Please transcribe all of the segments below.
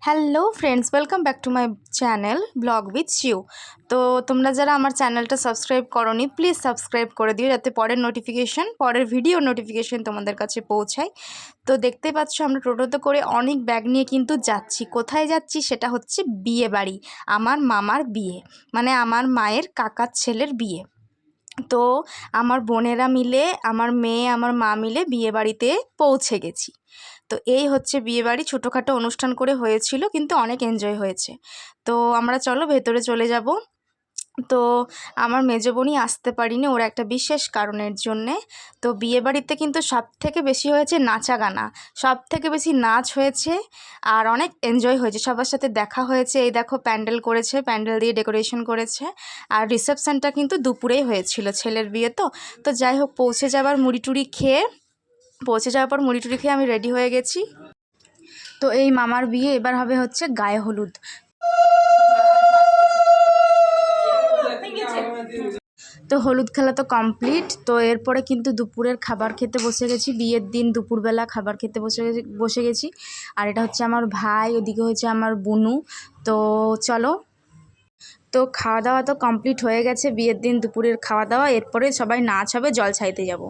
Hello friends, welcome back to my channel blog with you. তো তোমরা যারা আমার চ্যানেলটা সাবস্ক্রাইব করোনি, প্লিজ সাবস্ক্রাইব করে দিও যাতে পরের ভিডিও নোটিফিকেশন তোমাদের কাছে পৌঁছায়। তো দেখতে পাচ্ছ আমরা টোটোতে করে অনেক ব্যাগ নিয়ে কিন্তু যাচ্ছি। কোথায় যাচ্ছি সেটা হচ্ছে বিয়ে বাড়ি, আমার মামার বিয়ে, মানে আমার মায়ের কাকার ছেলের বিয়ে। তো আমার বোনেরা মিলে, আমার মেয়ে, আমার মা মিলে বিয়ে বাড়িতে পৌঁছে গেছি। তো এই হচ্ছে বিয়েবাড়ি, ছোটোখাটো অনুষ্ঠান করে হয়েছিল কিন্তু অনেক এনজয় হয়েছে। তো আমরা চলো ভেতরে চলে যাব। তো আমার মেজো বোনই আসতে পারিনি, ওর একটা বিশেষ কারণের জন্যে। তো বিয়েবাড়িতে কিন্তু সবথেকে বেশি হয়েছে নাচা গানা, সবথেকে বেশি নাচ হয়েছে আর অনেক এনজয় হয়েছে, সবার সাথে দেখা হয়েছে। এই দেখো প্যান্ডেল করেছে, প্যান্ডেল দিয়ে ডেকোরেশন করেছে। আর রিসেপশানটা কিন্তু দুপুরেই হয়েছিল, ছেলের বিয়ে তো। তো যাই হোক, পৌঁছে যাওয়ার মুড়ি খেয়ে আমি রেডি হয়ে গেছি। তো এই মামার বিয়ে এবার হবে হচ্ছে গায়ে হলুদ। তো হলুদ খেলা তো কমপ্লিট। তো এরপরে কিন্তু দুপুরের খাবার খেতে বসে গেছি, বিয়ের দিন দুপুরবেলা খাবার খেতে বসে গেছি। আর এটা হচ্ছে আমার ভাই, ওদিকে হচ্ছে আমার বুনু। তো চলো, তো খাওয়া দাওয়া তো কমপ্লিট হয়ে গেছে, বিয়ের দিন দুপুরের খাওয়া দাওয়া। এরপরে সবাই নাচ হবে, জল ছাইতে যাব।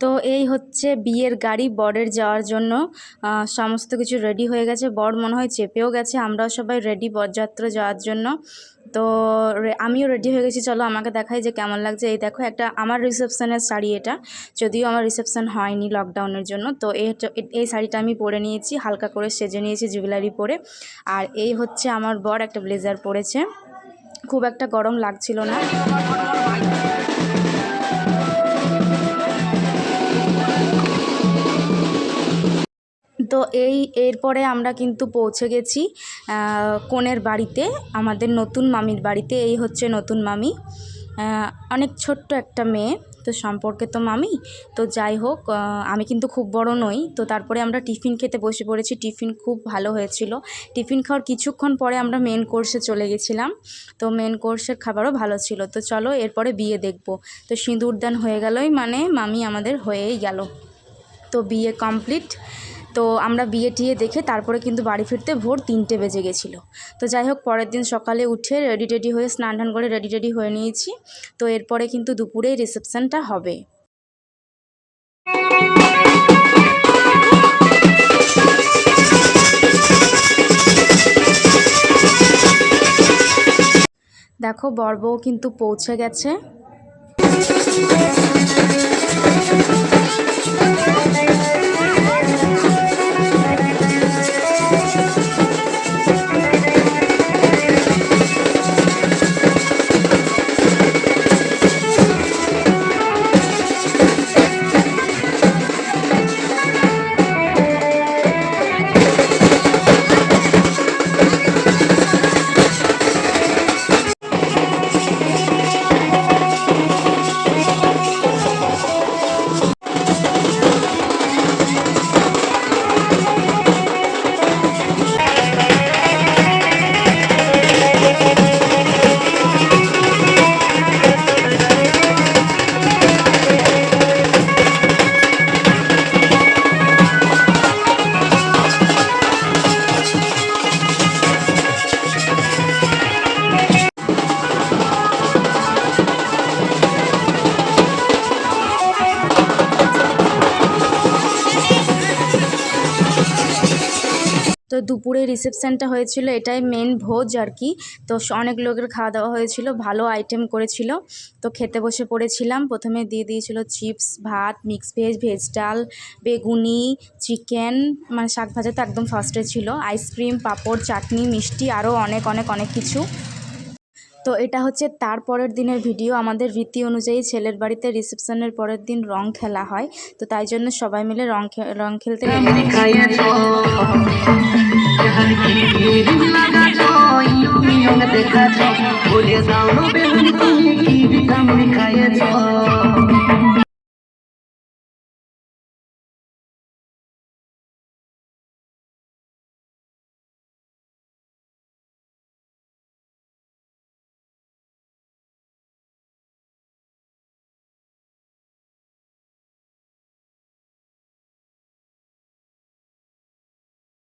তো এই হচ্ছে বিয়ের গাড়ি, বরের যাওয়ার জন্য সমস্ত কিছু রেডি হয়ে গেছে। বর মনে হয় চেপেও গেছে, আমরাও সবাই রেডি বরযাত্রা যাওয়ার জন্য। তো আমিও রেডি হয়ে গেছি, চলো আমাকে দেখাই যে কেমন লাগছে। এই দেখো, একটা আমার রিসেপশনের শাড়ি এটা, যদিও আমার রিসেপশন হয়নি লকডাউনের জন্য। তো এই শাড়িটা আমি পরে নিয়েছি, হালকা করে সেজে নিয়েছি জুয়েলারি পরে। আর এই হচ্ছে আমার বর, একটা ব্লেজার পরেছে, খুব একটা গরম লাগছিল না। তো এরপরে আমরা কিন্তু পৌঁছে গেছি কনের বাড়িতে, আমাদের নতুন মামির বাড়িতে। এই হচ্ছে নতুন মামি, অনেক ছোট্ট একটা মেয়ে, তো সম্পর্কে তো মামি। তো যাই হোক, আমি কিন্তু খুব বড় নই। তো তারপরে আমরা টিফিন খেতে বসে পড়েছি, টিফিন খুব ভালো হয়েছিল। টিফিন খাওয়ার কিছুক্ষণ পরে আমরা মেন কোর্সে চলে গেছিলাম। তো মেন কোর্সের খাবারও ভালো ছিল। তো চলো এরপরে বিয়ে দেখব। তো সিঁদুরদান হয়ে গেলই, মানে মামি আমাদের হয়েই গেল। তো বিয়ে কমপ্লিট। তো আমরা বিয়ে টিয়ে দেখে তারপরে কিন্তু বাড়ি ফিরতে ভোর 3টে বেজে গেছিলো। তো যাই হোক, পরের দিন সকালে উঠে রেডি হয়ে স্নান টান করে রেডি হয়ে নিয়েছি। তো এরপরে কিন্তু দুপুরেই রিসেপশানটা হবে। দেখো বর বউ কিন্তু পৌঁছে গেছে। তো দুপুরে রিসেপশানটা হয়েছিল, এটাই মেন ভোজ আর কি। তো অনেক লোকের খাওয়া দাওয়া হয়েছিল, ভালো আইটেম করেছিল। তো খেতে বসে পড়েছিলাম। প্রথমে দিয়ে দিয়েছিল চিপস, ভাত, মিক্স ভেজ, ভেজ ডাল, বেগুনি, চিকেন, মানে শাক ভাজা তো একদম ফার্স্টে ছিল, আইসক্রিম, পাঁপড়, চাটনি, মিষ্টি, আরও অনেক অনেক অনেক কিছু। তো এটা হচ্ছে তার পরের দিনের ভিডিও। আমাদের রীতি অনুযায়ী ছেলের বাড়িতে রিসেপশনের পরের দিন রং খেলা হয়, তো তাই জন্য সবাই মিলে রং খেলতে লেগে